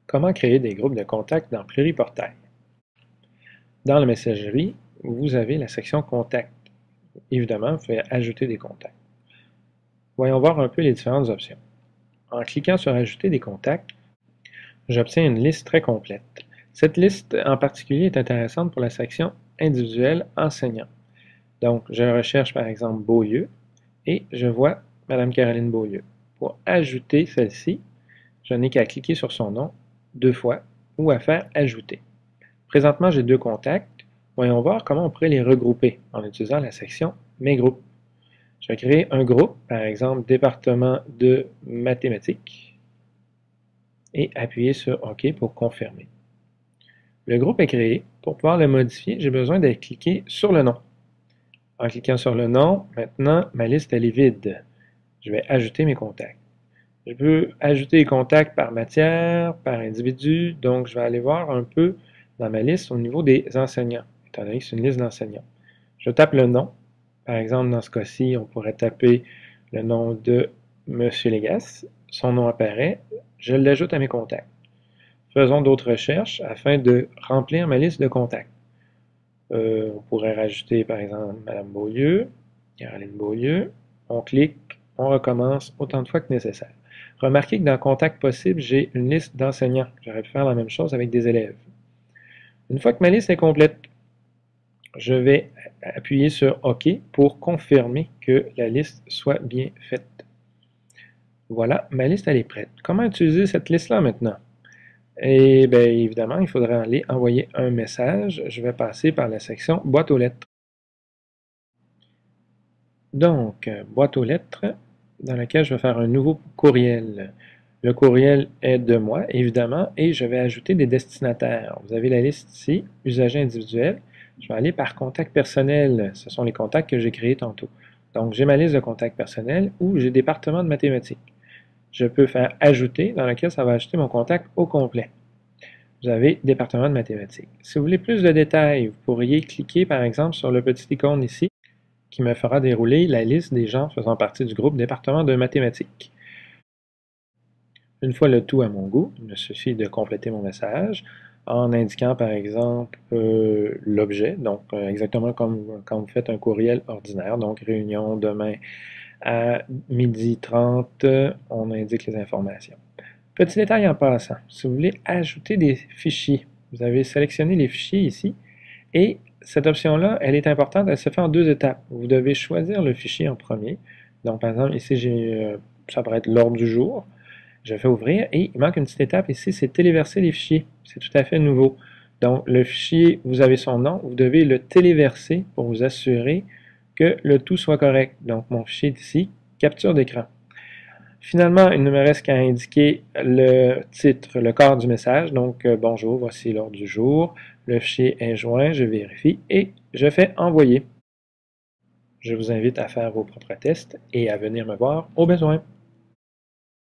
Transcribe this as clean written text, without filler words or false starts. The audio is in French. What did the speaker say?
Comment créer des groupes de contacts dans Pluriportail? Dans la messagerie, vous avez la section Contact. Évidemment, vous pouvez ajouter des contacts. Voyons voir un peu les différentes options. En cliquant sur Ajouter des contacts, j'obtiens une liste très complète. Cette liste en particulier est intéressante pour la section Individuel enseignant. Donc, je recherche par exemple Beaulieu et je vois Mme Caroline Beaulieu. Pour ajouter celle-ci, je n'ai qu'à cliquer sur son nom 2 fois ou à faire Ajouter. Présentement, j'ai 2 contacts. Voyons voir comment on pourrait les regrouper en utilisant la section Mes groupes. Je vais créer un groupe, par exemple département de mathématiques, et appuyer sur OK pour confirmer. Le groupe est créé. Pour pouvoir le modifier, j'ai besoin de cliquer sur le nom. En cliquant sur le nom, maintenant, ma liste elle est vide. Je vais ajouter mes contacts. Je peux ajouter les contacts par matière, par individu, donc je vais aller voir un peu dans ma liste au niveau des enseignants, étant donné que c'est une liste d'enseignants. Je tape le nom. Par exemple, dans ce cas-ci, on pourrait taper le nom de M. Légas. Son nom apparaît. Je l'ajoute à mes contacts. Faisons d'autres recherches afin de remplir ma liste de contacts. On pourrait rajouter, par exemple, Mme Beaulieu, Caroline Beaulieu. On clique, on recommence autant de fois que nécessaire. Remarquez que dans Contacts possibles, j'ai une liste d'enseignants. J'aurais pu faire la même chose avec des élèves. Une fois que ma liste est complète, je vais appuyer sur OK pour confirmer que la liste soit bien faite. Voilà, ma liste elle est prête. Comment utiliser cette liste-là maintenant? Eh bien, évidemment, il faudrait aller envoyer un message. Je vais passer par la section boîte aux lettres. Donc, boîte aux lettres, dans laquelle je vais faire un nouveau courriel. Le courriel est de moi, évidemment, et je vais ajouter des destinataires. Vous avez la liste ici, usagers individuels. Je vais aller par contact personnel. Ce sont les contacts que j'ai créés tantôt. Donc, j'ai ma liste de contacts personnels ou j'ai département de mathématiques. Je peux faire ajouter, dans laquelle ça va ajouter mon contact au complet. Vous avez département de mathématiques. Si vous voulez plus de détails, vous pourriez cliquer par exemple sur le petit icône ici qui me fera dérouler la liste des gens faisant partie du groupe département de mathématiques. Une fois le tout à mon goût, il me suffit de compléter mon message en indiquant par exemple l'objet, donc exactement comme quand vous faites un courriel ordinaire, donc réunion demain à 12h30, on indique les informations. Petit détail en passant, si vous voulez ajouter des fichiers, vous avez sélectionné les fichiers ici et cette option-là, elle est importante, elle se fait en 2 étapes. Vous devez choisir le fichier en premier. Donc par exemple, ici, ça pourrait être l'ordre du jour. Je fais ouvrir et il manque une petite étape ici, c'est téléverser les fichiers. C'est tout à fait nouveau. Donc le fichier, vous avez son nom, vous devez le téléverser pour vous assurer que le tout soit correct. Donc mon fichier est ici, capture d'écran. Finalement, il ne me reste qu'à indiquer le titre, le corps du message. Donc bonjour, voici l'ordre du jour. Le fichier est joint, je vérifie et je fais envoyer. Je vous invite à faire vos propres tests et à venir me voir au besoin.